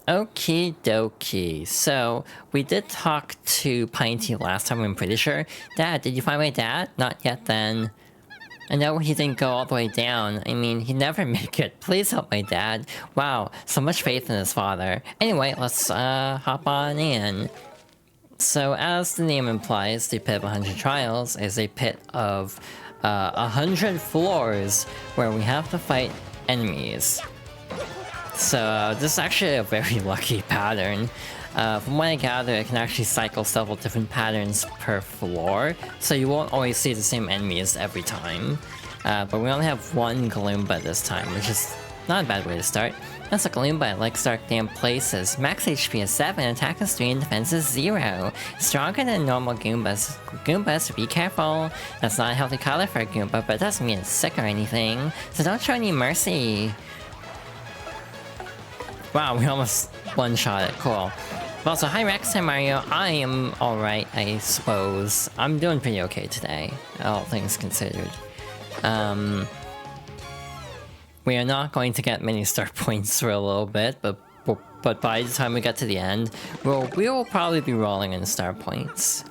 Okie dokie. So, we did talk to Piney last time, I'm pretty sure. Dad, did you find my dad? Not yet then. I know he didn't go all the way down. I mean, he'd never make it. Please help my dad. Wow, so much faith in his father. Anyway, let's hop on in. So, as the name implies, the Pit of 100 Trials is a pit of 100 floors where we have to fight enemies. So, this is actually a very lucky pattern. From what I gather, it can actually cycle several different patterns per floor, so you won't always see the same enemies every time. But we only have one Galoomba this time, which is not a bad way to start. That's a Galoomba. It likes dark damp places. Max HP is 7, attack is 3, and defense is 0. Stronger than normal Goombas. Goombas, be careful. That's not a healthy color for a Goomba, but it doesn't mean it's sick or anything. So don't show any mercy. Wow, we almost one-shot it. Cool. Also, hi Rex, hi Mario. I am alright, I suppose. I'm doing pretty okay today, all things considered. We are not going to get many star points for a little bit, but by the time we get to the end, we will probably be rolling in star points.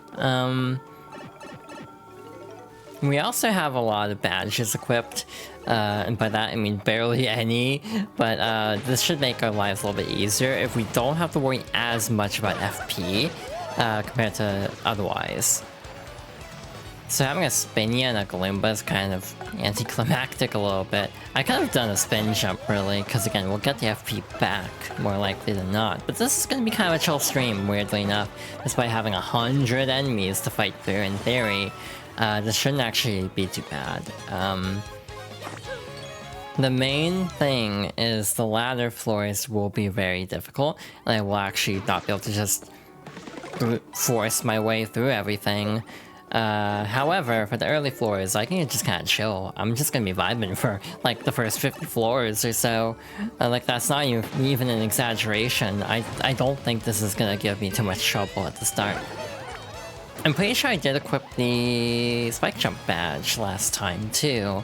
We also have a lot of badges equipped, and by that I mean barely any, but this should make our lives a little bit easier if we don't have to worry as much about FP compared to otherwise. So having a Spinia and a Galoomba is kind of anticlimactic a little bit. I could have done a spin jump really, because again, we'll get the FP back, more likely than not. But this is going to be kind of a chill stream, weirdly enough, despite having 100 enemies to fight through in theory. This shouldn't actually be too bad. The main thing is the latter floors will be very difficult, and I will actually not be able to just force my way through everything. However, for the early floors, I can just kind of chill. I'm just gonna be vibing for, like, the first 50 floors or so. Like, that's not even an exaggeration. I don't think this is gonna give me too much trouble at the start. I'm pretty sure I did equip the Spike Jump badge last time, too.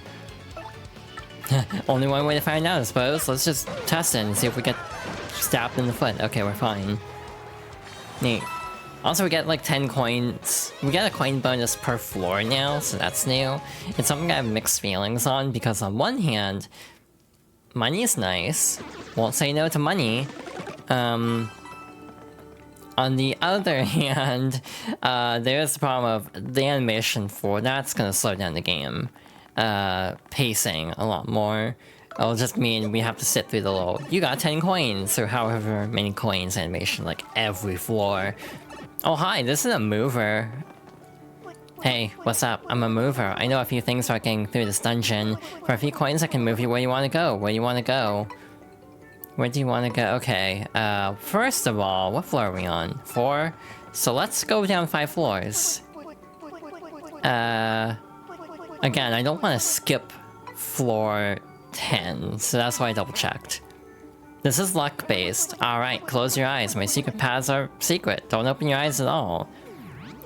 Only one way to find out, I suppose. Let's just test it and see if we get stabbed in the foot. Okay, we're fine. Neat. Also, we get like 10 coins. We get a coin bonus per floor now, so that's new. It's something I have mixed feelings on, because on one hand, money is nice. Won't say no to money. On the other hand, there's the problem of the animation for that's gonna slow down the game. Pacing a lot more. It'll just mean we have to sit through the little, you got 10 coins, or however many coins animation, like every floor. Oh hi, this is a mover. Hey, what's up? I'm a mover. I know a few things about getting through this dungeon. For a few coins I can move you where you want to go. Where do you want to go? Where do you want to go? Okay, first of all, what floor are we on? 4? So let's go down 5 floors. Again, I don't want to skip floor 10, so that's why I double-checked. This is luck-based. Alright, close your eyes. My secret paths are secret. Don't open your eyes at all.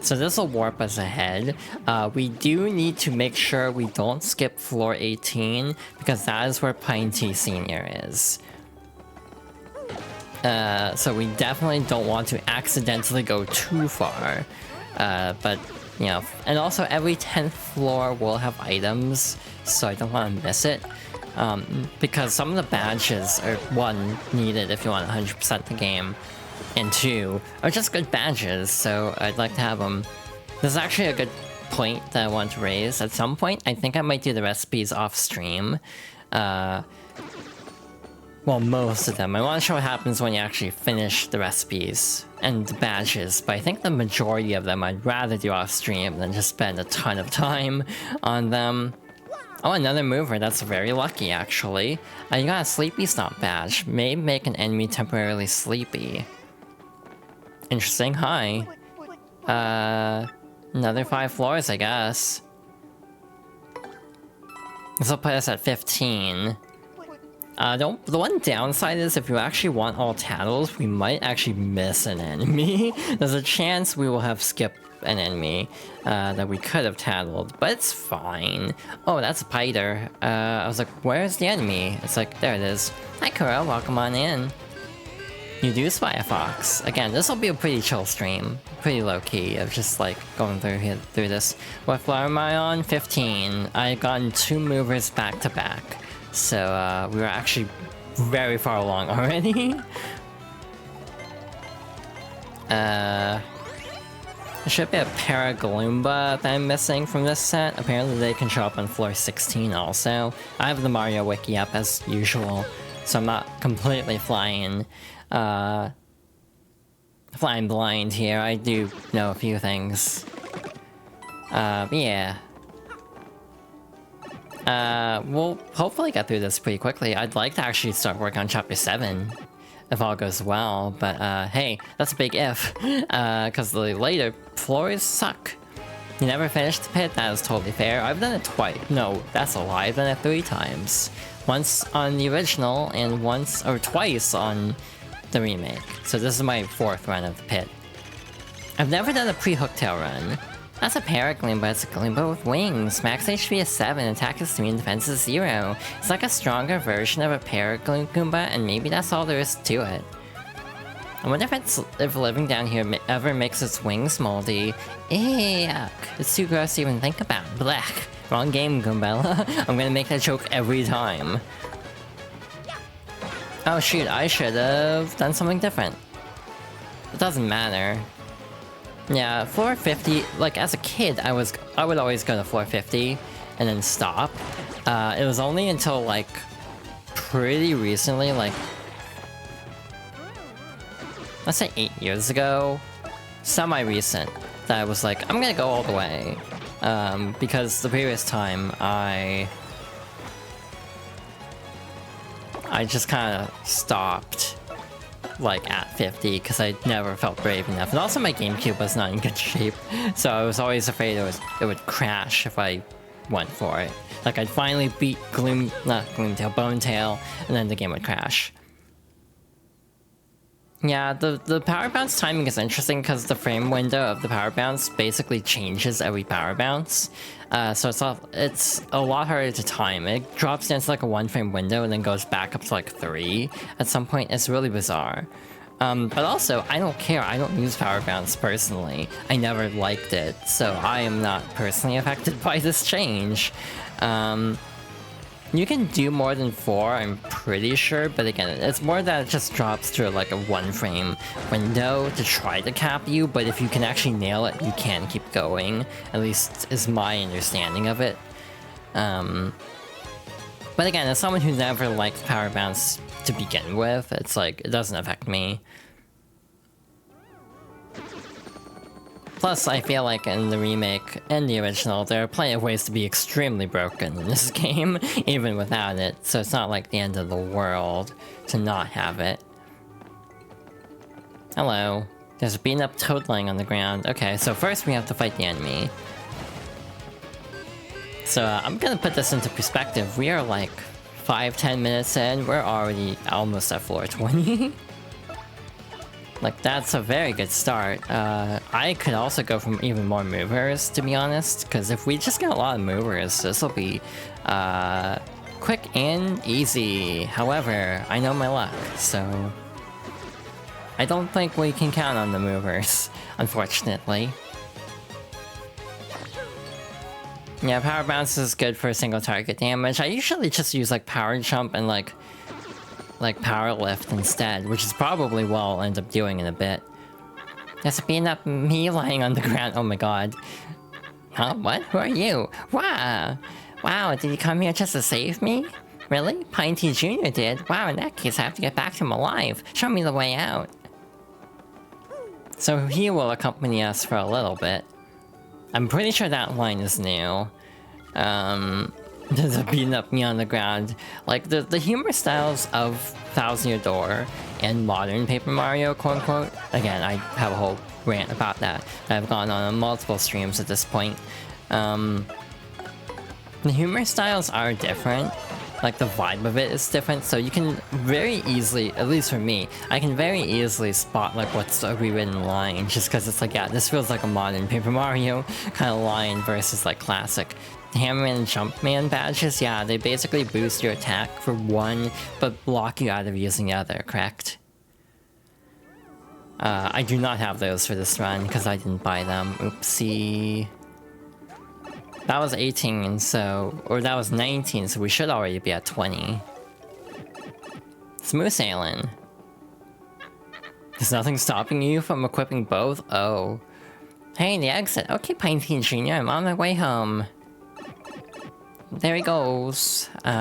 So this will warp us ahead. We do need to make sure we don't skip floor 18, because that is where Pine Tea Senior is. So we definitely don't want to accidentally go too far. But, you know, and also every 10th floor will have items, so I don't want to miss it. Because some of the badges are, 1, needed if you want 100% the game, and 2, are just good badges, so I'd like to have them. This is actually a good point that I want to raise. At some point, I think I might do the recipes off-stream. Well, most of them. I want to show what happens when you actually finish the recipes and the badges, but I think the majority of them I'd rather do off-stream than just spend a ton of time on them. Oh, another mover. That's very lucky, actually. You got a Sleepy Stomp badge. May make an enemy temporarily sleepy. Interesting. Hi. Another 5 floors, I guess. This will put us at 15. The one downside is if you actually want all tattles, we might actually miss an enemy. There's a chance we will have skipped an enemy that we could have tattled, but it's fine. Oh, that's a Piter. I was like, where's the enemy? It's like, there it is. Hi, Kuro, welcome on in. You do spy a fox. Again, this will be a pretty chill stream. Pretty low-key of just like going through this. What floor am I on? 15. I had gotten 2 movers back to back. So we were actually very far along already. There should be a Paragloomba that I'm missing from this set. Apparently they can show up on floor 16 also. I have the Mario Wiki up as usual, so I'm not completely flying blind here. I do know a few things. But yeah. We'll hopefully get through this pretty quickly. I'd like to actually start working on Chapter 7, if all goes well, but hey, that's a big if, because the later floors suck. You never finished the pit? That is totally fair. I've done it twice. No, that's a lie. I've done it 3 times. Once on the original, and twice on the remake. So this is my 4th run of the pit. I've never done a pre-hooktail run. That's a Paragloomba, it's a Gloomba with wings. Max HP is 7, attack is 3, and defense is 0. It's like a stronger version of a Paragloomba, and maybe that's all there is to it. I wonder if living down here ever makes its wings moldy. Yuck. It's too gross to even think about. Blech. Wrong game, Goombella. I'm gonna make that joke every time. Oh shoot, I should have done something different. It doesn't matter. Yeah, floor 50, like as a kid, I would always go to floor 50 and then stop. It was only until like pretty recently, like let's say 8 years ago, semi-recent, that I was like, I'm gonna go all the way. Because the previous time I just kind of stopped like at 50 because I never felt brave enough, and also my GameCube was not in good shape, so I was always afraid it would crash if I went for it. Like I'd finally beat Bonetail, and then the game would crash. Yeah, the power bounce timing is interesting because the frame window of the power bounce basically changes every power bounce. So it's a lot harder to time. It drops down to like a 1-frame window and then goes back up to like 3 at some point. It's really bizarre. But also, I don't care. I don't use power bounce personally. I never liked it, so I am not personally affected by this change. You can do more than 4, I'm pretty sure, but again, it's more that it just drops to like a 1-frame window to try to cap you, but if you can actually nail it, you can keep going, at least is my understanding of it. But again, as someone who never liked power bounce to begin with, it's like, it doesn't affect me. Plus, I feel like in the remake and the original, there are plenty of ways to be extremely broken in this game, even without it, so it's not like the end of the world to not have it. Hello. There's a beaten up toad lying on the ground. Okay, so first we have to fight the enemy. So I'm gonna put this into perspective. We are like 5-10 minutes in, we're already almost at floor 20. Like, that's a very good start. I could also go from even more movers, to be honest, because if we just get a lot of movers, this will be quick and easy. However, I know my luck, so I don't think we can count on the movers, unfortunately. Yeah, power bounce is good for single target damage. I usually just use like power jump and like power lift instead, which is probably what I'll end up doing in a bit. There's a beaten up me lying on the ground. Oh my god. Huh? What? Who are you? Wow! Wow, did you come here just to save me? Really? Pine Tea Jr. did? Wow, in that case I have to get back to him alive. Show me the way out. So he will accompany us for a little bit. I'm pretty sure that line is new. There's a beating up me on the ground. Like, the humor styles of Thousand Year Door and modern Paper Mario, quote-unquote. Again, I have a whole rant about that I've gone on multiple streams at this point. The humor styles are different. Like, the vibe of it is different, so you can very easily, at least for me, I can very easily spot, like, what's a rewritten line, just because it's like, yeah, this feels like a modern Paper Mario kind of line versus, like, classic. Hammerman and Jumpman badges, yeah, they basically boost your attack for one, but block you out of using the other, correct? I do not have those for this run because I didn't buy them. Oopsie. That was 18, so... Or that was 19, so we should already be at 20. Smooth sailing. There's nothing stopping you from equipping both? Oh. Hey, the exit. Okay, Pine Teen Jr., I'm on my way home. There he goes. You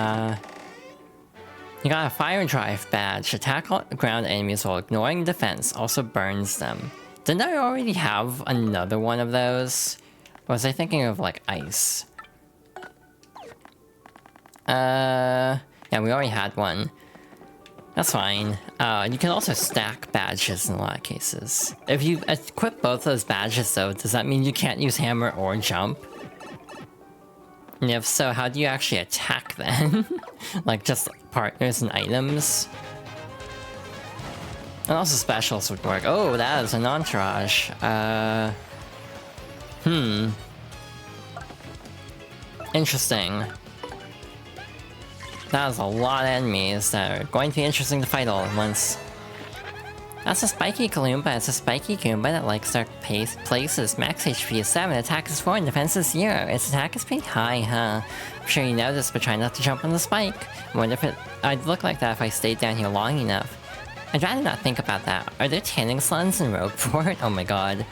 got a fire drive badge. Attack ground enemies while ignoring defense. Also burns them. Didn't I already have another one of those? Or was I thinking of, like, ice? Yeah, we already had one. That's fine. You can also stack badges in a lot of cases. If you equip both those badges, though, does that mean you can't use hammer or jump? And if so, how do you actually attack then? Like, just partners and items? And also specials would work. Oh, that is an entourage. Interesting. That is a lot of enemies that are going to be interesting to fight all at once. That's a spiky Kalumba. It's a spiky Goomba that likes dark places. Max HP is 7, attack is 4, and defense is 0. Its attack is pretty high, huh? I'm sure you know this, but try not to jump on the spike. I wonder if I'd look like that if I stayed down here long enough. I'd rather not think about that. Are there tanning salons in Rogueport? Oh my god.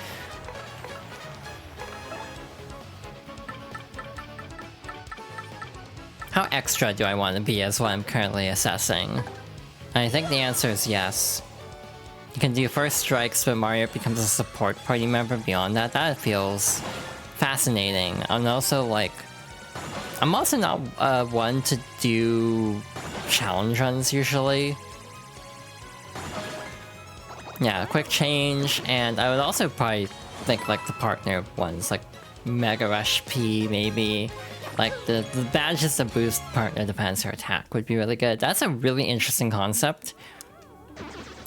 How extra do I want to be is what I'm currently assessing. I think the answer is yes. You can do first strikes, but Mario becomes a support party member beyond that. That feels fascinating. And also, like... I'm also not one to do challenge runs, usually. Yeah, quick change, and I would also probably think, like, the partner ones, like Mega Rush P, maybe. Like, the badges that boost partner defense or attack would be really good. That's a really interesting concept.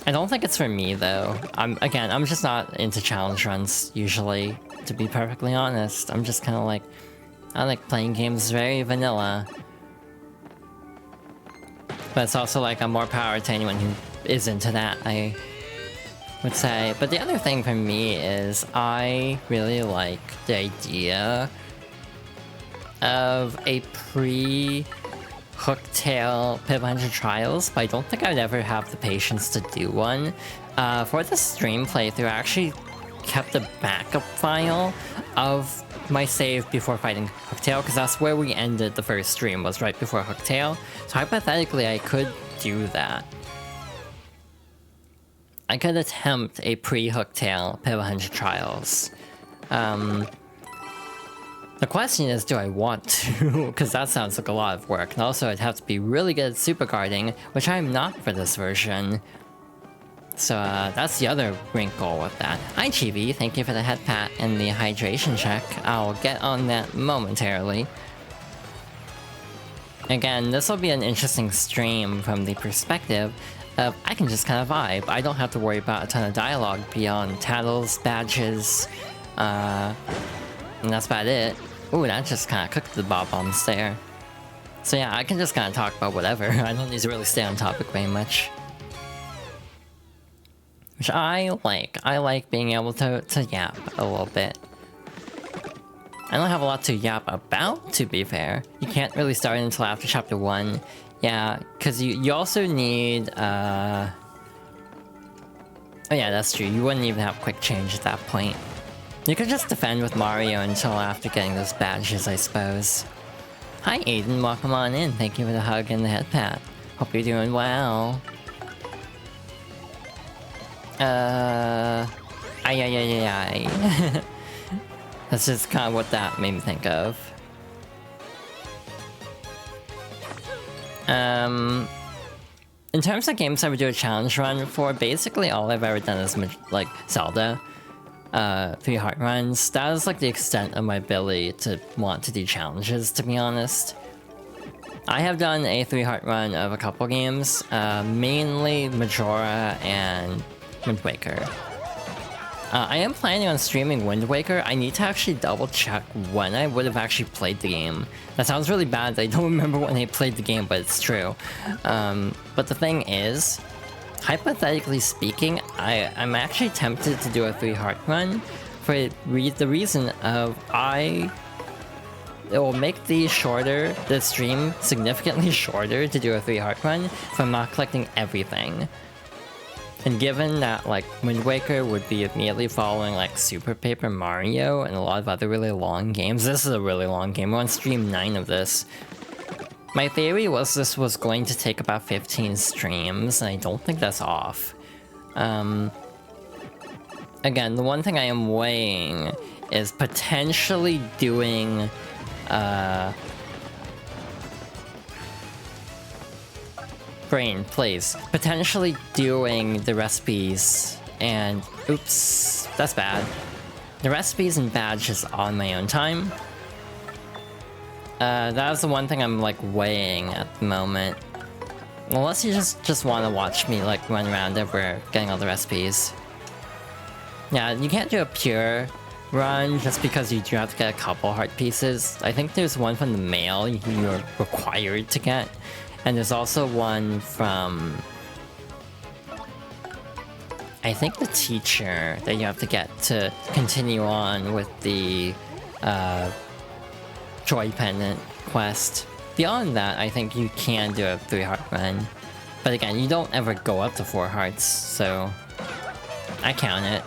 I don't think it's for me, though. I'm just not into challenge runs, usually, to be perfectly honest. I'm just kind of like... I like playing games very vanilla. But it's also like, I'm more power to anyone who is into that, I would say. But the other thing for me is, I really like the idea of a pre-Hooktail Pip 100 Trials, but I don't think I'd ever have the patience to do one. For the stream playthrough, I actually kept a backup file of my save before fighting Hooktail, because that's where we ended the first stream, was right before Hooktail. So hypothetically, I could do that. I could attempt a pre-Hooktail Pip 100 Trials. The question is, do I want to? Because that sounds like a lot of work. And also, I'd have to be really good at super guarding, which I'm not for this version. So, that's the other wrinkle with that. Hi, Chibi. Thank you for the head pat and the hydration check. I'll get on that momentarily. Again, this will be an interesting stream from the perspective of I can just kind of vibe. I don't have to worry about a ton of dialogue beyond titles, badges, and that's about it. Ooh, that just kind of cooked the bob-ombs there. So yeah, I can just kind of talk about whatever. I don't need to really stay on topic very much. Which I like. I like being able to yap a little bit. I don't have a lot to yap about, to be fair. You can't really start until after chapter 1. Yeah, because you also need, Oh yeah, that's true. You wouldn't even have quick change at that point. You could just defend with Mario until after getting those badges, I suppose. Hi Aiden, welcome on in. Thank you for the hug and the head pat. Hope you're doing well. Ay. That's just kind of what that made me think of. In terms of games I would do a challenge run for, basically all I've ever done is like Zelda. 3 heart runs. That is like the extent of my ability to want to do challenges, to be honest. I have done a 3 heart run of a couple games, mainly Majora and Wind Waker. I am planning on streaming Wind Waker. I need to actually double check when I would have actually played the game. That sounds really bad. I don't remember when I played the game, but it's true. But the thing is, hypothetically speaking, I'm actually tempted to do a 3-heart run for the reason of it will make the stream significantly shorter to do a 3-heart run from not collecting everything. And given that like Wind Waker would be immediately following like Super Paper Mario and a lot of other really long games, this is a really long game. We're on stream 9 of this. My theory was this was going to take about 15 streams, and I don't think that's off. Again, the one thing I am weighing is potentially doing Brain, please. Potentially doing the recipes and... Oops, that's bad. The recipes and badges on my own time. That is the one thing I'm like weighing at the moment. Unless you just want to watch me like run around everywhere getting all the recipes. Yeah, you can't do a pure run just because you do have to get a couple heart pieces. I think there's one from the mail you're required to get. And there's also one from... I think the teacher that you have to get to continue on with the Joy Pendant quest. Beyond that, I think you can do a 3-heart run. But again, you don't ever go up to 4 hearts, so... I count it.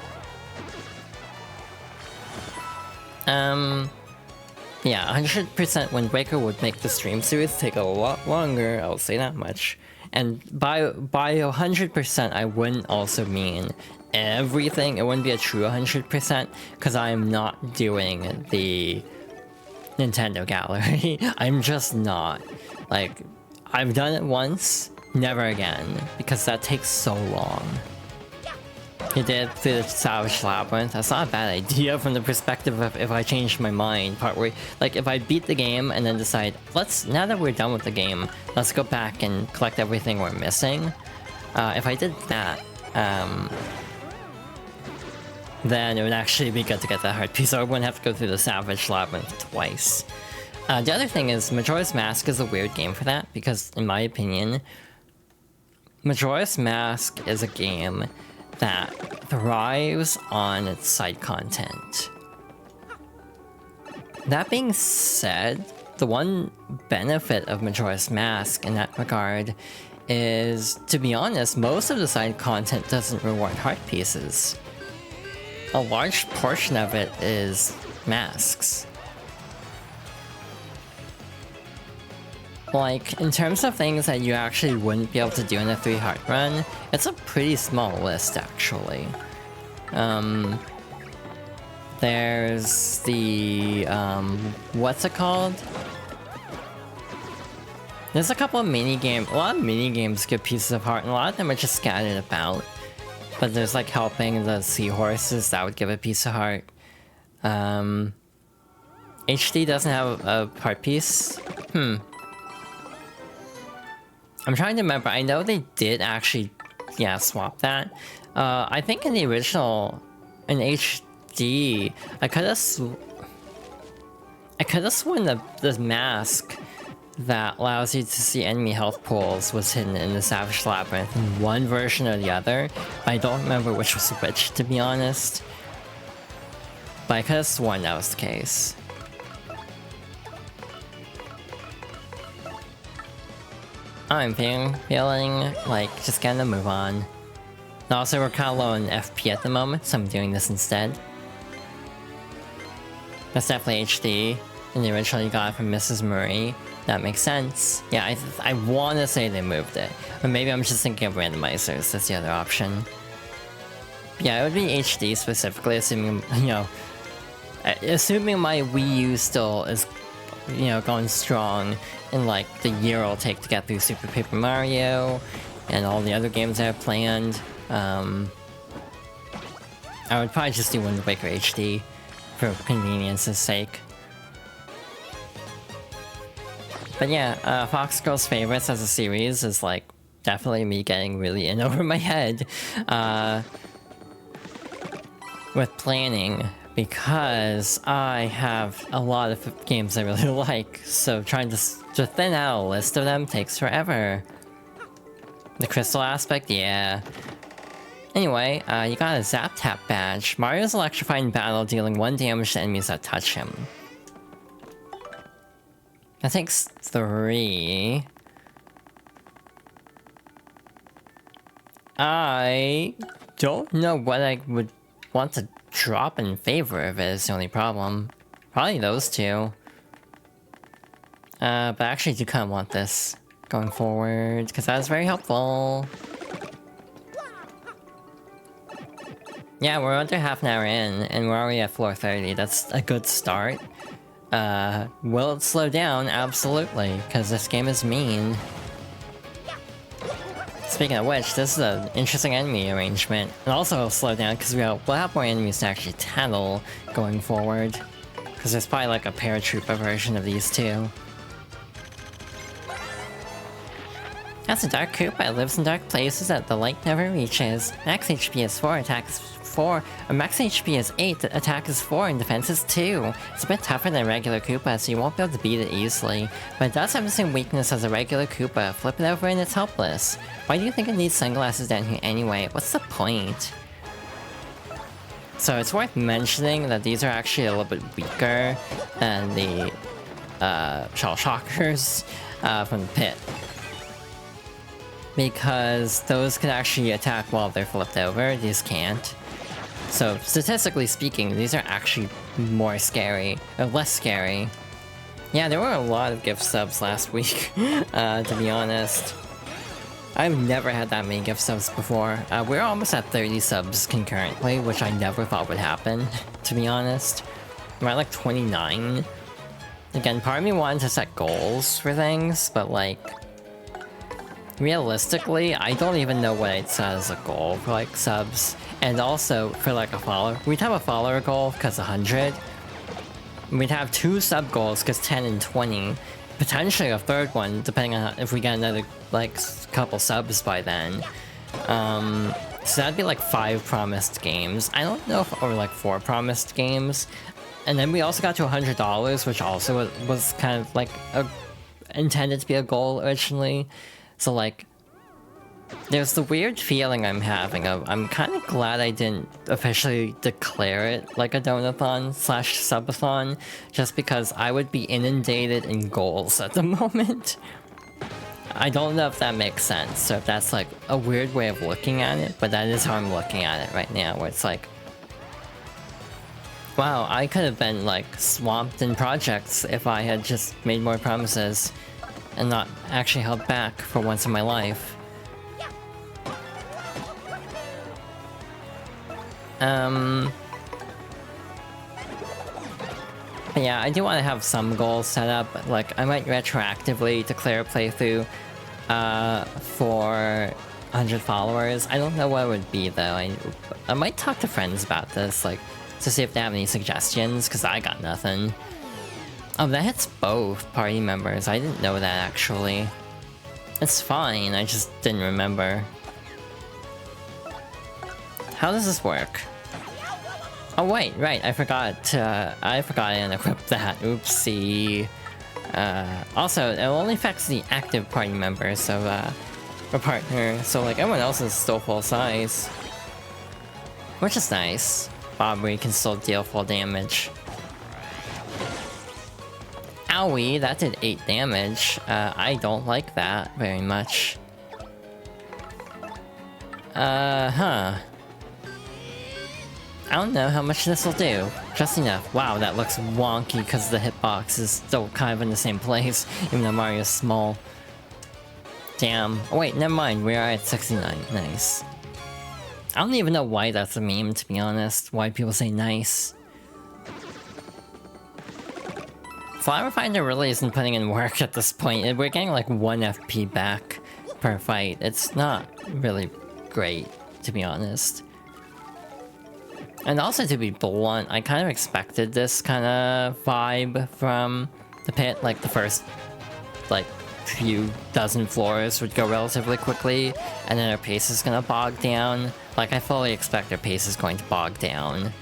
Yeah, 100% Wind Waker would make the stream series take a lot longer, I'll say that much. And by 100%, I wouldn't also mean everything. It wouldn't be a true 100%, because I'm not doing the Nintendo Gallery. I'm just not. Like, I've done it once, never again, because that takes so long. You did through the Savage Labyrinth. That's not a bad idea from the perspective of if I changed my mind partway. Like, if I beat the game and then decide, now that we're done with the game, let's go back and collect everything we're missing. If I did that, then it would actually be good to get that heart piece, so I wouldn't have to go through the Savage Labyrinth twice. The other thing is, Majora's Mask is a weird game for that, because in my opinion, Majora's Mask is a game that thrives on its side content. That being said, the one benefit of Majora's Mask in that regard is, to be honest, most of the side content doesn't reward heart pieces. A large portion of it is masks. Like, in terms of things that you actually wouldn't be able to do in a 3-heart run, it's a pretty small list, actually. There's the, what's it called? There's a couple of a lot of mini-games give pieces of heart, and a lot of them are just scattered about. But there's like helping the seahorses, that would give a piece of heart. HD doesn't have a heart piece? I'm trying to remember. I know they did actually, yeah, swap that. I think in the original, in HD, I could have sworn the mask that allows you to see enemy health pools was hidden in the Savage Labyrinth in one version or the other. I don't remember which was which, to be honest. But I could have sworn that was the case. I'm feeling like just getting to move on. And also, we're kind of low in FP at the moment, so I'm doing this instead. That's definitely HD. And the original you got it from Mrs. Murray. That makes sense. Yeah, I want to say they moved it. Or maybe I'm just thinking of randomizers. That's the other option. Yeah, it would be HD specifically, assuming, assuming my Wii U still is, going strong in like the year it'll take to get through Super Paper Mario and all the other games I have planned. I would probably just do Wind Waker HD for convenience's sake. But yeah, Fox Girls Favorites as a series is like definitely me getting really in over my head with planning, because I have a lot of games I really like, so trying to thin out a list of them takes forever. The crystal aspect, yeah. Anyway, you got a Zap Tap badge. Mario's electrified in battle, dealing 1 damage to enemies that touch him. That takes 3. I don't know what I would want to drop in favor of it is the only problem. Probably those 2. But I actually do kind of want this going forward, because that is very helpful. Yeah, we're under half an hour in, and we're already at floor 30. That's a good start. Will it slow down? Absolutely, because this game is mean. Speaking of which, this is an interesting enemy arrangement. And also it'll slow down, because we'll have more enemies to actually tattle going forward. Because there's probably like a paratrooper version of these 2. That's a dark Koopa. It lives in dark places that the light never reaches. Max HP is 4, attack is 4. Max HP is 8, attack is 4, and defense is 2. It's a bit tougher than regular Koopa, so you won't be able to beat it easily. But it does have the same weakness as a regular Koopa. Flip it over and it's helpless. Why do you think it needs sunglasses down here anyway? What's the point? So it's worth mentioning that these are actually a little bit weaker than the Shell Shockers from the pit. Because those can actually attack while they're flipped over, these can't. So statistically speaking, these are actually more scary, or less scary. Yeah, there were a lot of gift subs last week, to be honest. I've never had that many gift subs before. We're almost at 30 subs concurrently, which I never thought would happen, to be honest. We're at like 29. Again, part of me wanted to set goals for things, but like... realistically, I don't even know what I'd set as a goal for like subs. And also, for like a follower, we'd have a follower goal because 100. We'd have 2 sub goals because 10 and 20. Potentially a 3rd one, depending on if we get another like couple subs by then. So that'd be like 5 promised games. I don't know if, or like 4 promised games. And then we also got to $100, which also was kind of like intended to be a goal originally. So like, there's the weird feeling I'm having of, I'm kind of glad I didn't officially declare it like a donathon / subathon, just because I would be inundated in goals at the moment. I don't know if that makes sense, or if that's like a weird way of looking at it, but that is how I'm looking at it right now, where it's like, wow, I could have been like swamped in projects if I had just made more promises and not actually held back for once in my life. But yeah, I do want to have some goals set up. Like, I might retroactively declare a playthrough for 100 followers. I don't know what it would be though. I might talk to friends about this, like, to see if they have any suggestions, because I got nothing. Oh, that hits both party members. I didn't know that, actually. It's fine, I just didn't remember. How does this work? Oh wait, right, I forgot I didn't equip that. Oopsie. Also, it only affects the active party members, so, or partner, so like everyone else is still full size. Which is nice. Bobby can still deal full damage. Owie, that did 8 damage. I don't like that very much. Huh. I don't know how much this will do. Just enough. Wow, that looks wonky because the hitbox is still kind of in the same place, even though Mario's small. Damn. Oh wait, never mind, we are at 69. Nice. I don't even know why that's a meme, to be honest. Why people say nice. Flower Finder really isn't putting in work at this point. We're getting like 1 FP back per fight. It's not really great, to be honest. And also, to be blunt, I kind of expected this kind of vibe from the pit. Like, the first, like, few dozen floors would go relatively quickly, and then our pace is gonna bog down. Like, I fully expect our pace is going to bog down.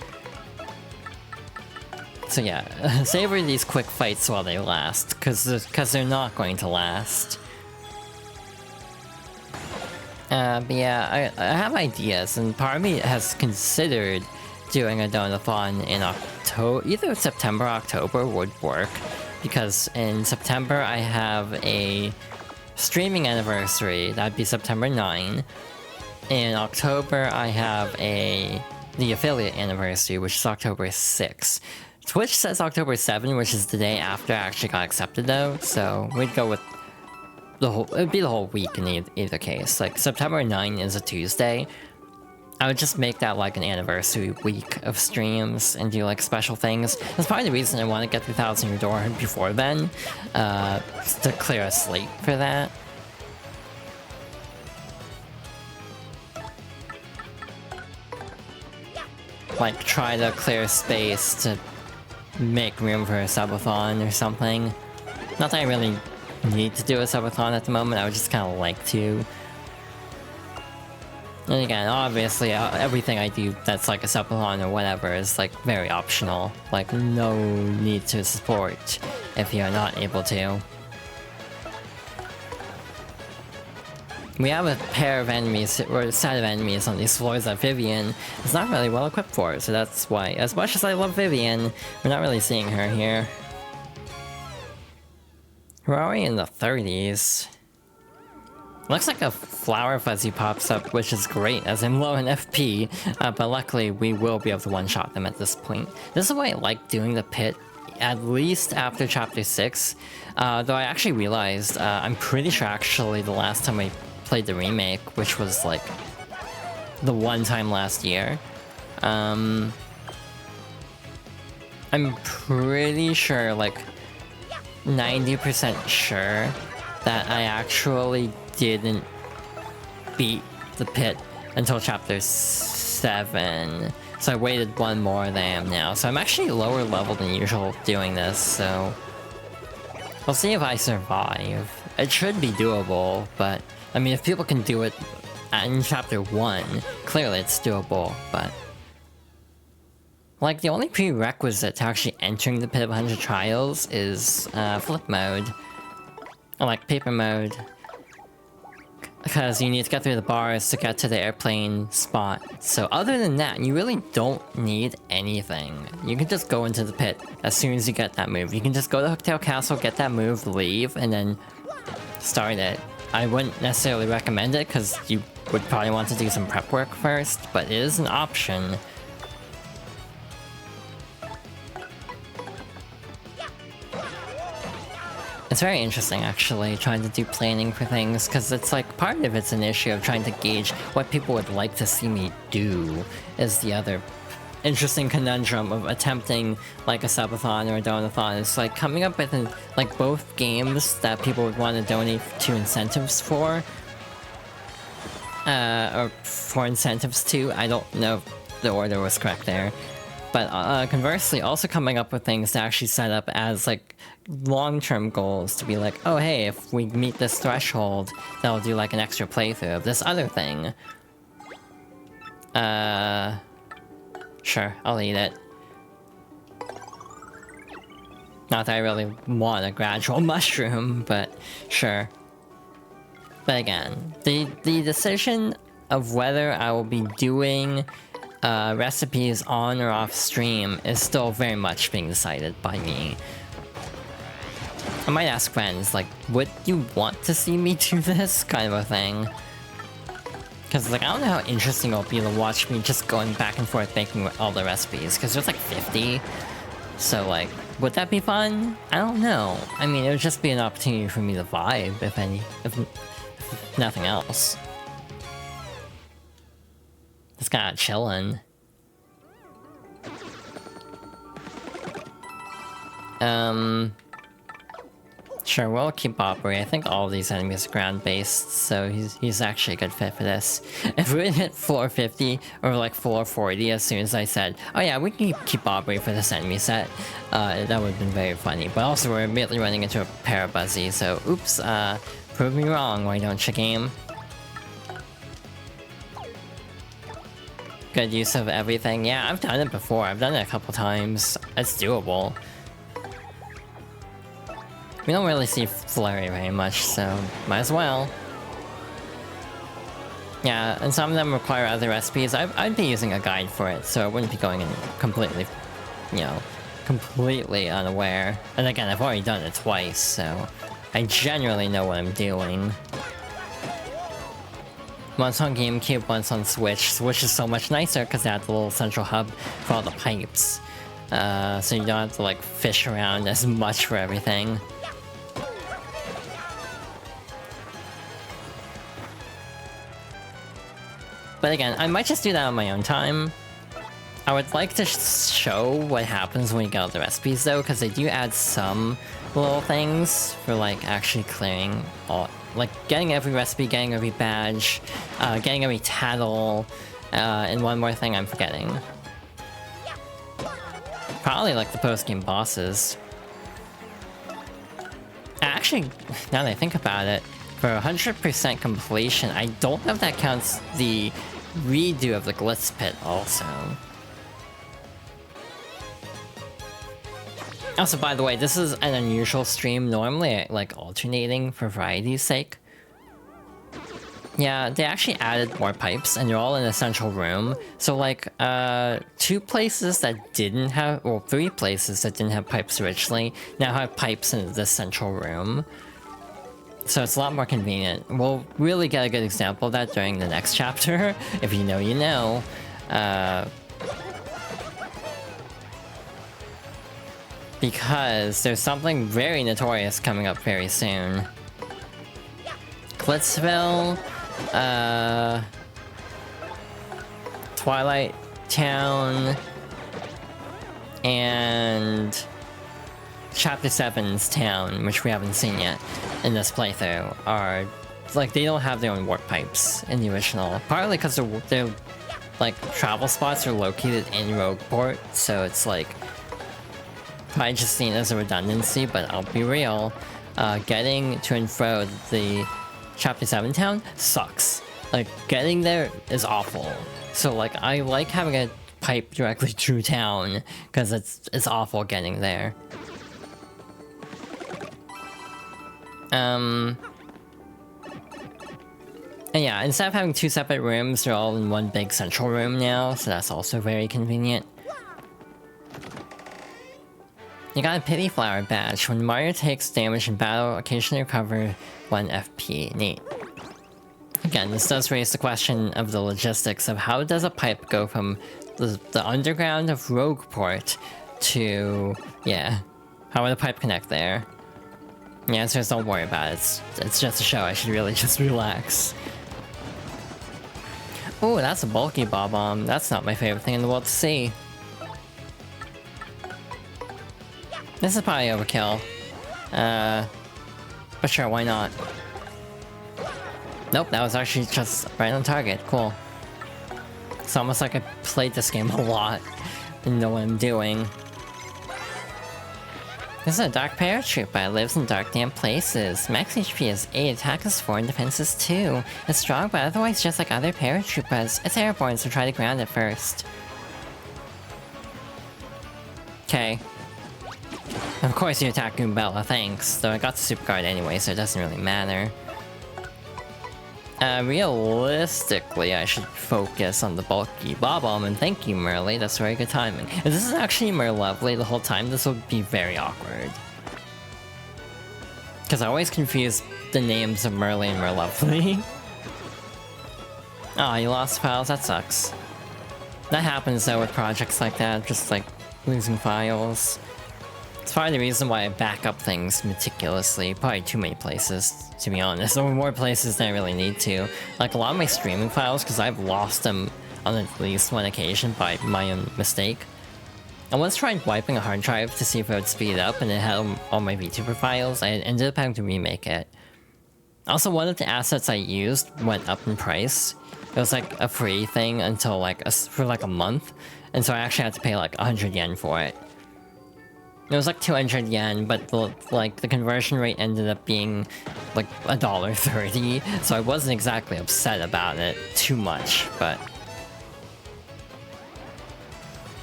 So yeah, savor these quick fights while they last, because they're not going to last. But yeah, I have ideas, and part of me has considered doing a donathon in October. Either September or October would work, because in September I have a streaming anniversary. That'd be September 9. In October I have the affiliate anniversary, which is October 6. Twitch says October 7, which is the day after I actually got accepted though, so we'd go with it'd be the whole week in either case. Like, September 9 is a Tuesday. I would just make that like an anniversary week of streams and do like special things. That's probably the reason I want to get 3,000 your door before then, to clear a slate for that. Like, try to clear space to make room for a subathon or something. Not that I really need to do a subathon at the moment, I would just kind of like to. And again, obviously, everything I do that's like a subathon or whatever is like very optional. Like, no need to support if you're not able to. We have a pair of enemies, or a set of enemies on these floors that Vivian is not really well equipped for, so that's why, as much as I love Vivian, we're not really seeing her here. We're already in the 30s. Looks like a flower fuzzy pops up, which is great, as I'm low in FP, but luckily we will be able to one-shot them at this point. This is why I like doing the pit, at least after Chapter 6, though I actually realized, I'm pretty sure actually the last time I played the remake, which was like the one time last year, I'm pretty sure, like 90% sure that I actually didn't beat the pit until Chapter 7. So I waited one more than I am now. So I'm actually lower level than usual doing this, so we'll see if I survive. It should be doable, but I mean, if people can do it in Chapter 1, clearly it's doable, but like, the only prerequisite to actually entering the Pit of 100 Trials is flip mode, or like paper mode, because you need to get through the bars to get to the airplane spot. So other than that, you really don't need anything. You can just go into the pit as soon as you get that move. You can just go to Hooktail Castle, get that move, leave, and then start it. I wouldn't necessarily recommend it, because you would probably want to do some prep work first, but it is an option. It's very interesting, actually, trying to do planning for things, because it's like, part of it's an issue of trying to gauge what people would like to see me do, is the other interesting conundrum of attempting like a subathon or a donathon. It's like coming up with like both games that people would want to donate to incentives for, or for incentives to. I don't know if the order was correct there, but conversely, also coming up with things to actually set up as like long-term goals, to be like, oh hey, if we meet this threshold, that'll do like an extra playthrough of this other thing. Sure, I'll eat it. Not that I really want a gradual mushroom, but sure. But again, the decision of whether I will be doing recipes on or off stream is still very much being decided by me. I might ask friends, like, would you want to see me do this kind of a thing? Because, like, I don't know how interesting it'll be to watch me just going back and forth making all the recipes, because there's like 50. So, like, would that be fun? I don't know. I mean, it would just be an opportunity for me to vibe, if nothing else. Just kinda chillin'. Sure, we'll keep Aubrey. I think all of these enemies are ground-based, so he's actually a good fit for this. If we hit floor 50, or like floor 40 as soon as I said, oh yeah, we can keep Aubrey for this enemy set, that would have been very funny. But also, we're immediately running into a Parabuzzy, so oops, prove me wrong, why don't you, game? Good use of everything. Yeah, I've done it before. I've done it a couple times. It's doable. We don't really see Flurry very much, so might as well. Yeah, and some of them require other recipes. I'd be using a guide for it, so I wouldn't be going in completely, you know, completely unaware. And again, I've already done it twice, so I generally know what I'm doing. Once on GameCube, once on Switch. Switch is so much nicer because they have the little central hub for all the pipes. So you don't have to like fish around as much for everything. But again, I might just do that on my own time. I would like to show what happens when you get all the recipes though, because they do add some little things for like actually clearing all, like getting every recipe, getting every badge, getting every tattle, and one more thing I'm forgetting. Probably like the post-game bosses. Actually, now that I think about it, for 100% completion, I don't know if that counts the redo of the Glitz Pit also. Also, by the way, this is an unusual stream. Normally I like alternating for variety's sake. Yeah, they actually added more pipes, and they're all in a central room. So like, 2 places that didn't have, or 3 places that didn't have pipes originally, now have pipes in this central room. So it's a lot more convenient. We'll really get a good example of that during the next chapter. If you know, you know. Because there's something very notorious coming up very soon. Glitzville, Twilight Town, and Chapter 7's town, which we haven't seen yet in this playthrough, are like they don't have their own warp pipes in the original. Partly because their like travel spots are located in Rogueport, so it's like probably just seen as a redundancy. But I'll be real, getting to and fro the Chapter 7 town sucks. Like getting there is awful. So like I like having a pipe directly through town because it's awful getting there. And yeah, instead of having 2 separate rooms, they're all in one big central room now, so that's also very convenient. You got a Pity Flower badge. When Mario takes damage in battle, occasionally recover 1 FP. Neat. Again, this does raise the question of the logistics of how does a pipe go from the underground of Rogueport to... yeah. How would a pipe connect there? The answer is don't worry about it. It's just a show. I should really just relax. Oh, that's a bulky Bob-omb. That's not my favorite thing in the world to see. This is probably overkill. But sure, why not? Nope, that was actually just right on target. Cool. It's almost like I played this game a lot and know what I'm doing. This is a dark paratrooper. It lives in dark, damp places. Max HP is 8, attack is 4, and defense is 2. It's strong, but otherwise just like other paratroopers. It's airborne, so try to ground it first. Okay. Of course you attack Goombella, thanks. Though I got the super guard anyway, so it doesn't really matter. Realistically, I should focus on the bulky Bob-omb, and thank you, Merle, that's very good timing. If this is actually Merlovely the whole time, this will be very awkward. Because I always confuse the names of Merle and Merlovely. Aw, you lost files? That sucks. That happens though with projects like that, just like losing files. It's probably the reason why I back up things meticulously. Probably too many places, to be honest. Or more places than I really need to. Like a lot of my streaming files, because I've lost them on at least one occasion by my own mistake. I once tried wiping a hard drive to see if it would speed it up, and it had all my VTuber files. I ended up having to remake it. Also, one of the assets I used went up in price. It was like a free thing until like for like a month, and so I actually had to pay like 100 yen for it. It was like 200 yen, but the conversion rate ended up being like $1.30, so I wasn't exactly upset about it too much, but...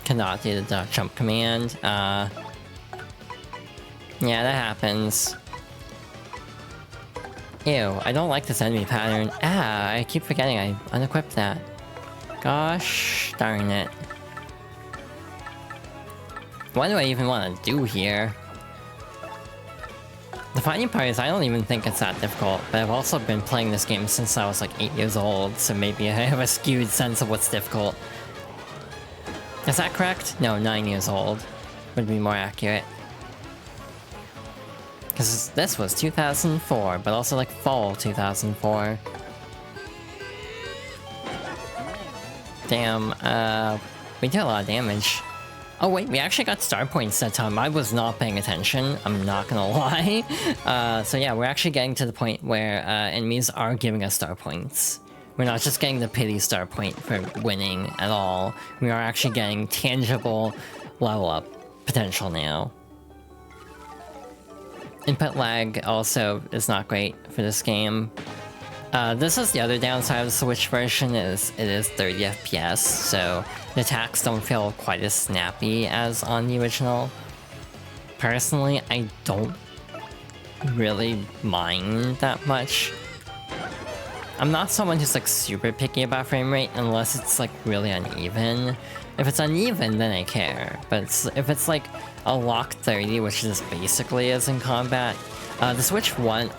Cannot do the duck jump command. Yeah, that happens. Ew, I don't like this enemy pattern. Ah, I keep forgetting I unequipped that. Gosh darn it. What do I even want to do here? The funny part is I don't even think it's that difficult, but I've also been playing this game since I was like 8 years old, so maybe I have a skewed sense of what's difficult. Is that correct? No, 9 years old would be more accurate. Because this was 2004, but also like fall 2004. Damn, we did a lot of damage. Oh wait, we actually got star points that time. I was not paying attention, I'm not gonna lie. So yeah, we're actually getting to the point where enemies are giving us star points. We're not just getting the pity star point for winning at all. We are actually getting tangible level up potential now. Input lag also is not great for this game. This is the other downside of the Switch version, is it is 30 FPS, so the attacks don't feel quite as snappy as on the original. Personally, I don't really mind that much. I'm not someone who's like super picky about frame rate unless it's like really uneven. If it's uneven, then I care. But if it's like a lock 30, which is basically as in combat, on Switch 1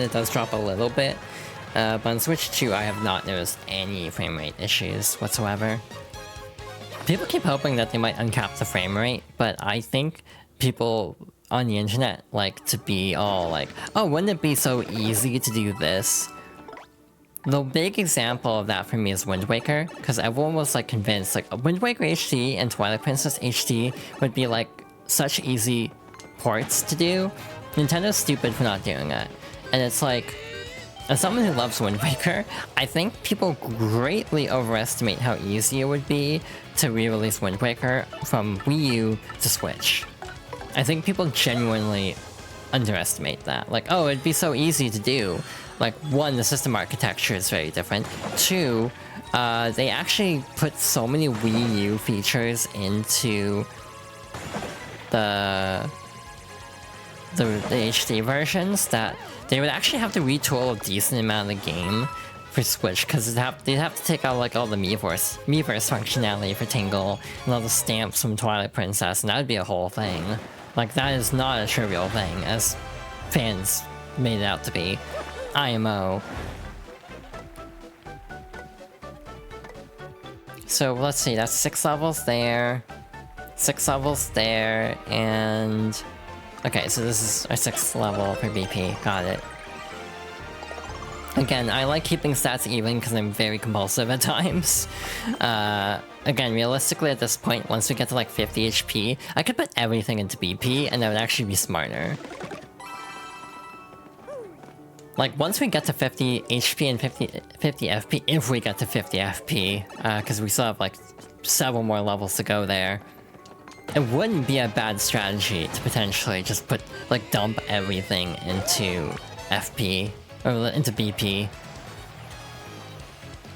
it does drop a little bit. But on Switch 2, I have not noticed any frame rate issues whatsoever. People keep hoping that they might uncap the frame rate, but I think people on the internet like to be all like, oh, wouldn't it be so easy to do this? The big example of that for me is Wind Waker, because everyone was like convinced like Wind Waker HD and Twilight Princess HD would be like such easy ports to do. Nintendo's stupid for not doing it. And it's like, as someone who loves Wind Waker, I think people greatly overestimate how easy it would be to re-release Wind Waker from Wii U to Switch. I think people genuinely underestimate that. Like, oh, it'd be so easy to do. Like, one, the system architecture is very different. Two, they actually put so many Wii U features into the HD versions that they would actually have to retool a decent amount of the game for Switch, because they'd have to take out like all the Miiverse functionality for Tingle and all the stamps from Twilight Princess, and that would be a whole thing. Like, that is not a trivial thing, as fans made it out to be. IMO. So let's see, that's 6 levels there, 6 levels there, and... okay, so this is our 6th level for BP, got it. Again, I like keeping stats even because I'm very compulsive at times. Again, realistically at this point, once we get to like 50 HP, I could put everything into BP and that would actually be smarter. Like, once we get to 50 HP and 50 FP, if we get to 50 FP, because we still have like several more levels to go there, it wouldn't be a bad strategy to potentially just put, like, dump everything into FP, or into BP.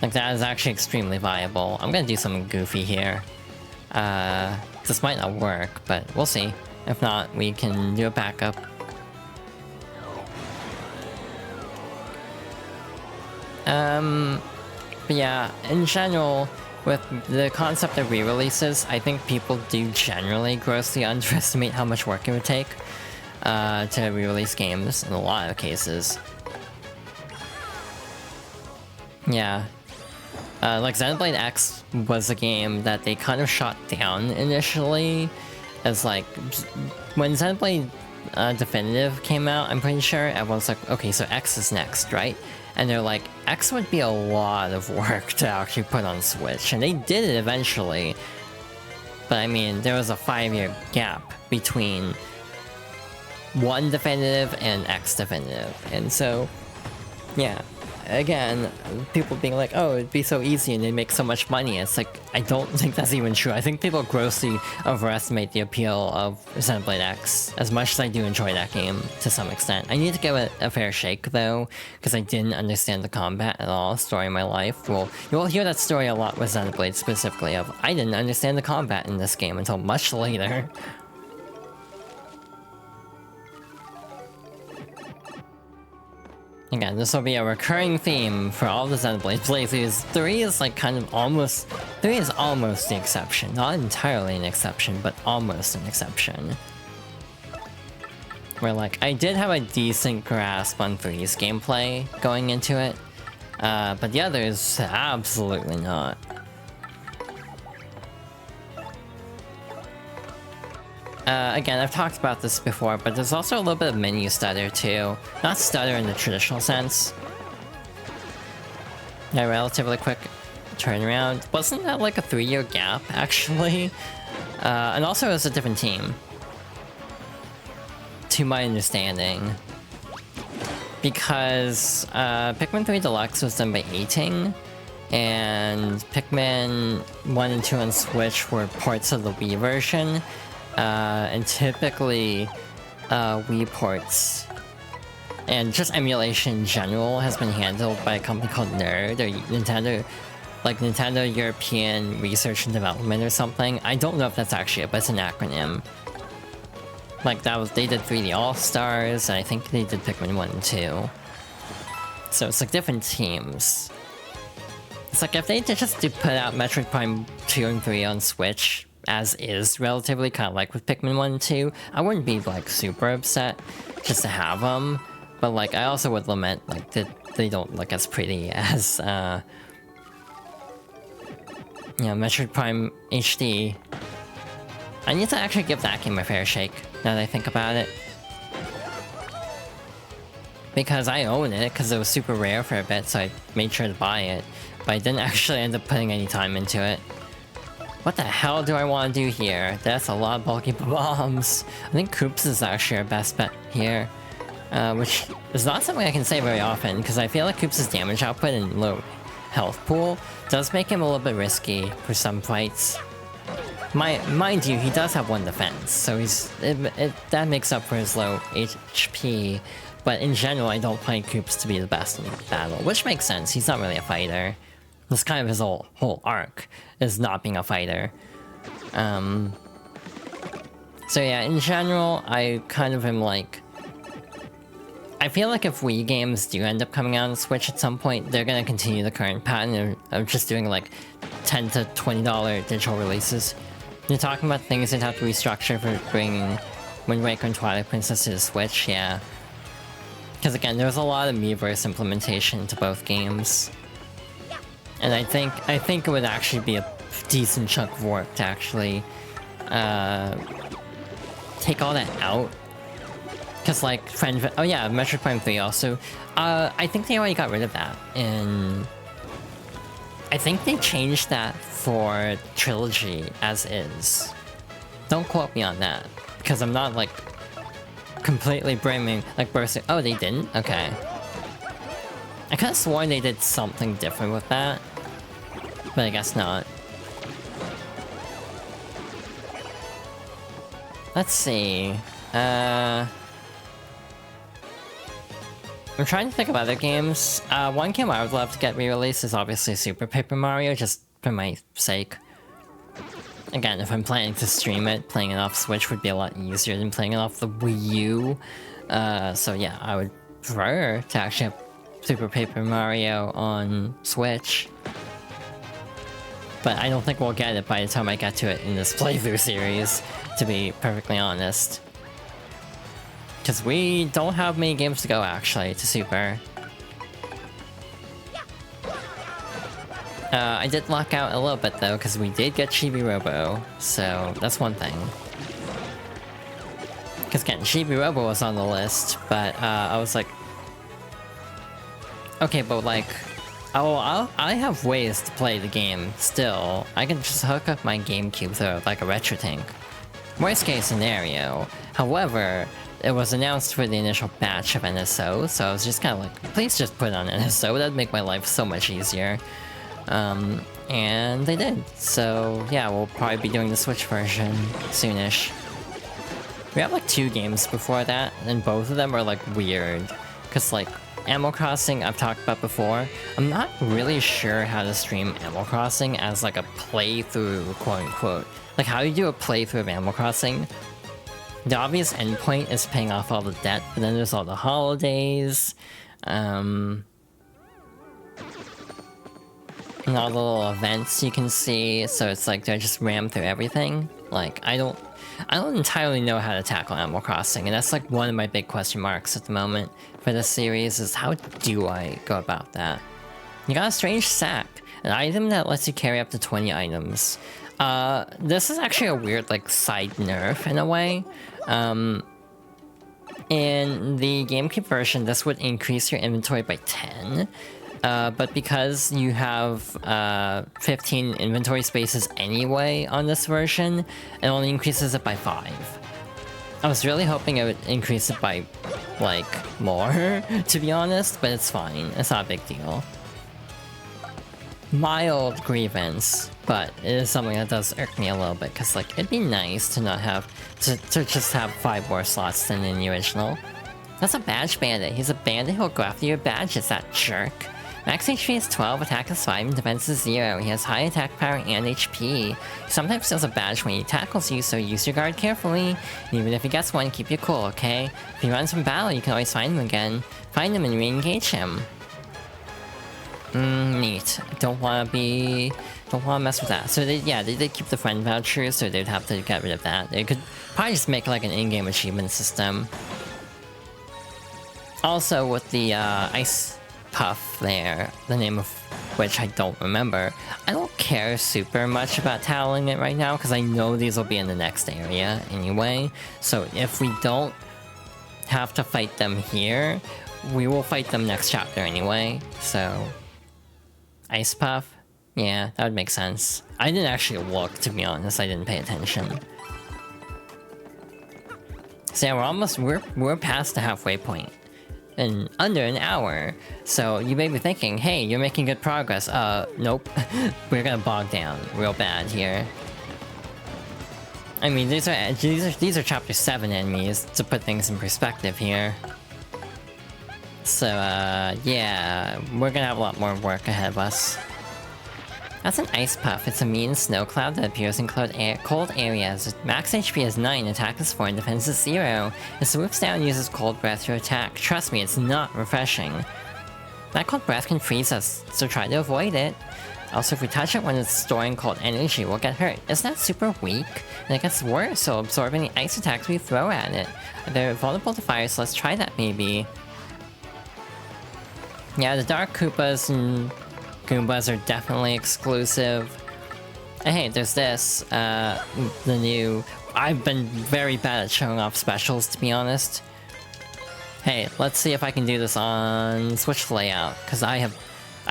Like, that is actually extremely viable. I'm gonna do something goofy here. This might not work, but we'll see. If not, we can do a backup. But yeah, in general, with the concept of re-releases, I think people do generally grossly underestimate how much work it would take to re-release games in a lot of cases. Yeah. Like Xenoblade X was a game that they kind of shot down initially as like... when Xenoblade Definitive came out, I'm pretty sure, everyone's like, okay, so X is next, right? And they're like, X would be a lot of work to actually put on Switch, and they did it eventually. But I mean, there was a 5-year gap between 1 Definitive and X Definitive, and so, yeah. Again, people being like, oh, it'd be so easy and they make so much money. It's like, I don't think that's even true. I think people grossly overestimate the appeal of Xenoblade X, as much as I do enjoy that game to some extent. I need to give it a fair shake, though, because I didn't understand the combat at all, story of my life. Well, you'll hear that story a lot with Xenoblade specifically, of I didn't understand the combat in this game until much later. Again, this will be a recurring theme for all the Xenoblade playthroughs. 3 is like kind of almost... 3 is almost the exception. Not entirely an exception, but almost an exception. Where like, I did have a decent grasp on 3's gameplay going into it. But the others, absolutely not. Again, I've talked about this before, but there's also a little bit of menu stutter too. Not stutter in the traditional sense. Yeah, relatively quick turnaround. Wasn't that like a 3-year gap, actually? And also it was a different team. To my understanding. Because Pikmin 3 Deluxe was done by A-Ting, and Pikmin 1 and 2 on Switch were ports of the Wii version. And typically, Wii ports and just emulation in general has been handled by a company called NERD or Nintendo, like Nintendo European Research and Development or something. I don't know if that's actually it, but it's an acronym. Like that was, they did 3D All-Stars, and I think they did Pikmin 1 and 2. So it's like different teams. It's like if they just put out Metroid Prime 2 and 3 on Switch, as is, relatively, kind of like with Pikmin 1 and 2, I wouldn't be like super upset just to have them, but like I also would lament like that they don't look as pretty as you know, Metroid Prime HD. I need to actually give that game a fair shake now that I think about it, because I own it because it was super rare for a bit, so I made sure to buy it, but I didn't actually end up putting any time into it. What the hell do I want to do here? That's a lot of bulky bombs. I think Koops is actually our best bet here. Which is not something I can say very often, because I feel like Koops' damage output and low health pool does make him a little bit risky for some fights. Mind you, he does have 1 defense, so that makes up for his low HP. But in general, I don't find Koops to be the best in battle, which makes sense. He's not really a fighter. That's kind of his whole arc, is not being a fighter. So yeah, in general, I kind of am like... I feel like if Wii games do end up coming out on Switch at some point, they're gonna continue the current pattern of just doing like $10 to $20 digital releases. You're talking about things that have to restructure for bringing Wind Waker and Twilight Princess to the Switch, yeah. Because again, there's a lot of Miiverse implementation to both games. And I think it would actually be a decent chunk of work to actually take all that out. Because like oh yeah, Metroid Prime 3 also. I think they already got rid of that, and I think they changed that for Trilogy as is. Don't quote me on that, because I'm not like completely bursting. Oh, they didn't? Okay. I could have sworn they did something different with that, but I guess not. Let's see. I'm trying to think of other games. One game I would love to get re-released is obviously Super Paper Mario, just for my sake. Again, if I'm planning to stream it, playing it off Switch would be a lot easier than playing it off the Wii U. So yeah, I would prefer to actually have Super Paper Mario on Switch. But I don't think we'll get it by the time I get to it in this playthrough series, to be perfectly honest. Because we don't have many games to go, actually, to Super. I did lock out a little bit, though, because we did get Chibi Robo, so that's one thing. Because again, Chibi Robo was on the list, but I was like... Okay, but like... Oh, I have ways to play the game, still. I can just hook up my GameCube through like a RetroTink. Worst case scenario. However, it was announced for the initial batch of NSO, so I was just kind of like, please just put it on NSO, that'd make my life so much easier. And they did. So yeah, we'll probably be doing the Switch version soonish. We have like 2 games before that, and both of them are like weird. Cause like, Animal Crossing I've talked about before. I'm not really sure how to stream Animal Crossing as like a playthrough, quote unquote. Like how you do a playthrough of Animal Crossing. The obvious endpoint is paying off all the debt, but then there's all the holidays, And all the little events you can see, so it's like they just ram through everything. Like, I don't entirely know how to tackle Animal Crossing, and that's like one of my big question marks at the moment for this series is how do I go about that? You got a strange sack, an item that lets you carry up to 20 items. This is actually a weird like side nerf in a way. In the GameCube version, this would increase your inventory by 10. But because you have 15 inventory spaces anyway on this version, it only increases it by 5. I was really hoping it would increase it by, like, more, to be honest, but it's fine. It's not a big deal. Mild grievance, but it is something that does irk me a little bit, because, like, it'd be nice to not have, to just have 5 more slots than in the original. That's a badge bandit. He's a bandit who'll go after your badges, that jerk. Max HP is 12, attack is 5, and defense is 0. He has high attack power and HP. He sometimes steals a badge when he tackles you, so use your guard carefully. Even if he gets one, keep your cool, okay? If he runs from battle, you can always find him again. Find him and re-engage him. Neat. Don't wanna mess with that. So they did keep the friend vouchers, so they'd have to get rid of that. They could probably just make like an in-game achievement system. Also with the ice puff there, the name of which I don't remember. I don't care super much about tackling it right now because I know these will be in the next area anyway. So if we don't have to fight them here, we will fight them next chapter anyway. So ice puff, yeah, that would make sense. I didn't actually look, to be honest. I didn't pay attention. So yeah, we're past the halfway point. In under an hour. So you may be thinking, hey, you're making good progress. Nope. We're gonna bog down real bad here. I mean, these are chapter 7 enemies, to put things in perspective here. So, yeah, we're gonna have a lot more work ahead of us. That's an ice puff. It's a mean snow cloud that appears in cold areas. Max HP is 9, attack is 4, and defense is 0. It swoops down and uses cold breath to attack. Trust me, it's not refreshing. That cold breath can freeze us, so try to avoid it. Also, if we touch it when it's storing cold energy, we'll get hurt. Isn't that super weak? And it gets worse, so absorb any ice attacks we throw at it. They're vulnerable to fire, so let's try that maybe. Yeah, the Dark Koopas and Goombas are definitely exclusive. And hey, there's this, the new... I've been very bad at showing off specials, to be honest. Hey, let's see if I can do this on Switch layout, because I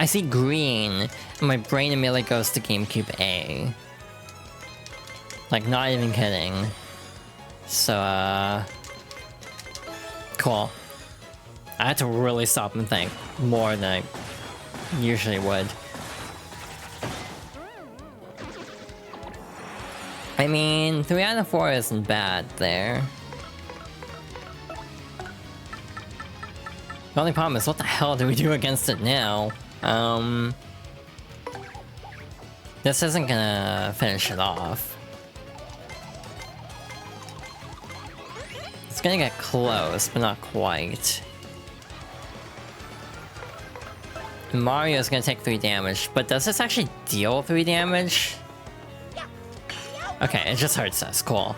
see green, and my brain immediately goes to GameCube A. Like, not even kidding. So, cool. I had to really stop and think more than I usually would. I mean, 3 out of 4 isn't bad there. The only problem is, what the hell do we do against it now? This isn't gonna finish it off. It's gonna get close, but not quite. Mario's gonna take 3 damage, but does this actually deal 3 damage? Okay, it just hurts us, cool.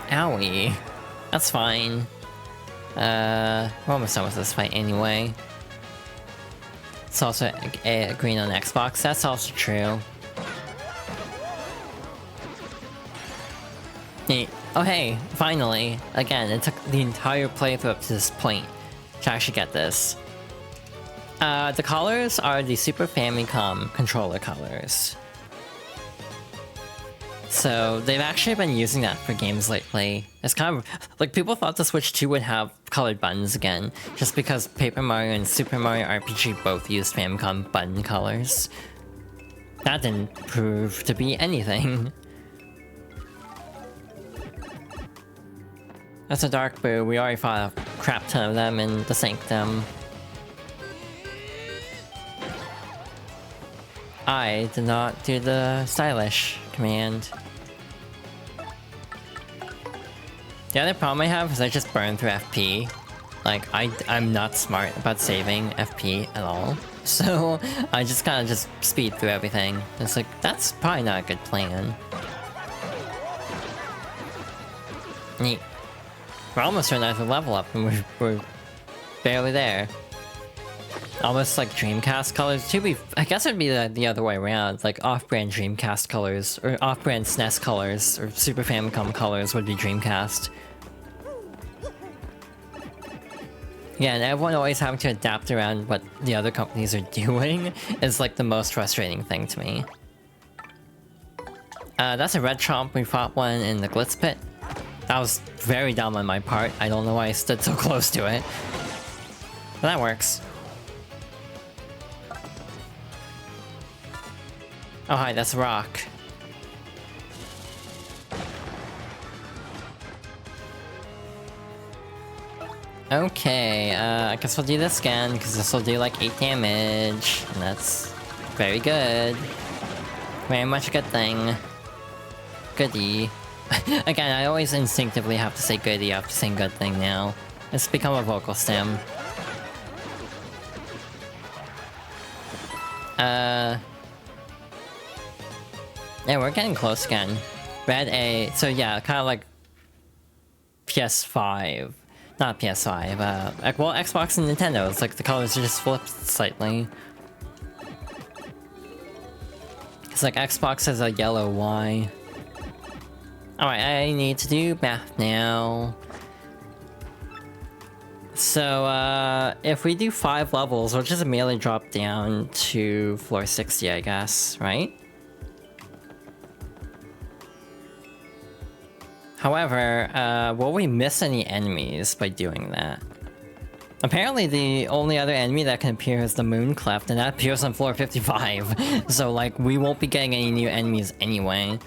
Owie. That's fine. We're almost done with this fight anyway. It's also a green on Xbox, that's also true. Neat. Oh hey, finally! Again, it took the entire playthrough up to this point to actually get this. The colors are the Super Famicom controller colors. So they've actually been using that for games lately. It's kind of like people thought the Switch 2 would have colored buttons again, just because Paper Mario and Super Mario RPG both used Famicom button colors. That didn't prove to be anything. That's a Dark Boo. We already fought a crap ton of them in the Sanctum. I did not do the stylish command. The other problem I have is I just burn through FP. Like, I'm not smart about saving FP at all. So, I just kind of just speed through everything. It's like, that's probably not a good plan. Neat. We're almost running out of level up, and we're barely there. Almost like Dreamcast colors. I guess it'd be the other way around. Like off-brand Dreamcast colors, or off-brand SNES colors, or Super Famicom colors would be Dreamcast. Yeah, and everyone always having to adapt around what the other companies are doing is like the most frustrating thing to me. That's a red chomp. We fought one in the Glitz Pit. That was very dumb on my part. I don't know why I stood so close to it. But that works. Oh hi, that's a rock. Okay, I guess we'll do this again, because this will do like 8 damage. And that's very good. Very much a good thing. Goodie. Again, I always instinctively have to say goodie after saying good thing now. It's become a vocal stem. Yeah, we're getting close again. Red A, so yeah, kind of like PS5. Not PS5, well, Xbox and Nintendo. It's like the colors are just flipped slightly. It's like Xbox has a yellow Y. Alright, I need to do math now. So, if we do 5 levels, we'll just immediately drop down to floor 60, I guess, right? However, will we miss any enemies by doing that? Apparently the only other enemy that can appear is the Moon Cleft, and that appears on floor 55. So, like, we won't be getting any new enemies anyway.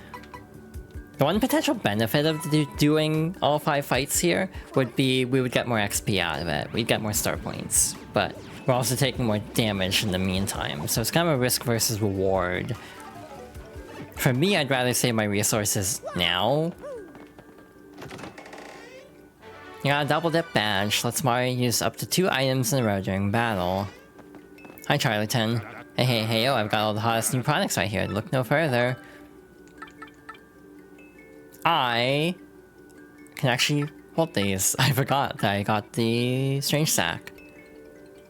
The one potential benefit of doing all 5 fights here would be we would get more XP out of it. We'd get more star points. But we're also taking more damage in the meantime. So it's kind of a risk versus reward. For me, I'd rather save my resources now. You got a double dip badge. Lets Mario use up to 2 items in a row during battle. Hi, Charlieton. Hey, yo, I've got all the hottest new products right here. Look no further. I can actually hold these. I forgot that I got the Strange Sack.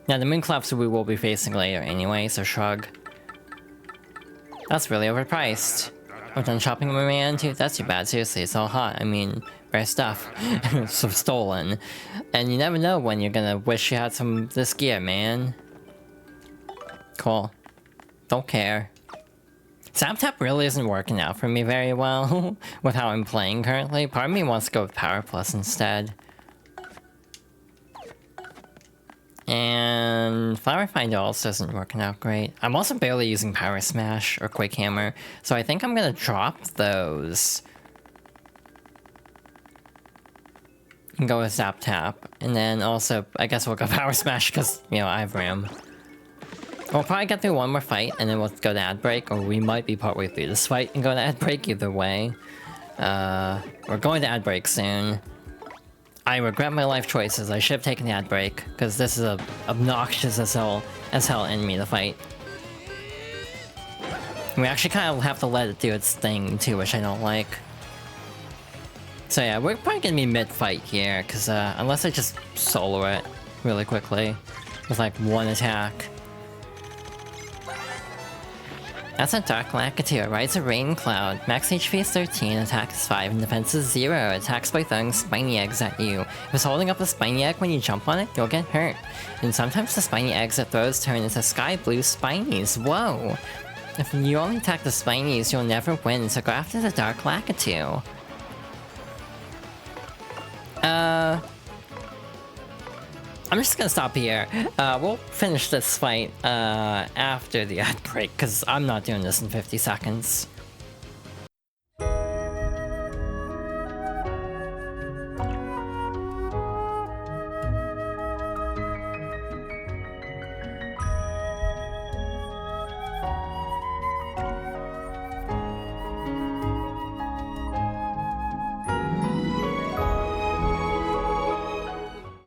Now, the Moon Clefts we will be facing later anyway, so shrug. That's really overpriced. I'm done shopping with my man too. That's too bad, seriously, it's all hot. I mean, rare stuff. So stolen. And you never know when you're gonna wish you had some of this gear, man. Cool. Don't care. ZapTap really isn't working out for me very well with how I'm playing currently. Part of me wants to go with Power Plus instead. And Flower Finder also isn't working out great. I'm also barely using Power Smash or Quake Hammer, so I think I'm gonna drop those. And go with ZapTap. And then also, I guess we'll go Power Smash because, you know, I have RAM. We'll probably get through one more fight, and then we'll go to ad break, or we might be partway through this fight and go to ad break either way. We're going to ad break soon. I regret my life choices. I should have taken the ad break, because this is a obnoxious as hell enemy to fight. And we actually kind of have to let it do its thing too, which I don't like. So yeah, we're probably gonna be mid-fight here, because unless I just solo it really quickly with like one attack. That's a Dark Lakitu, rides a rain cloud. Max HP is 13, attack is 5, and defense is 0. Attacks by throwing spiny eggs at you. If it's holding up a spiny egg when you jump on it, you'll get hurt. And sometimes the spiny eggs it throws turn into sky blue spinies. Whoa! If you only attack the spinies, you'll never win, so go after the Dark Lakitu. I'm just gonna stop here. We'll finish this fight after the ad break, because I'm not doing this in 50 seconds.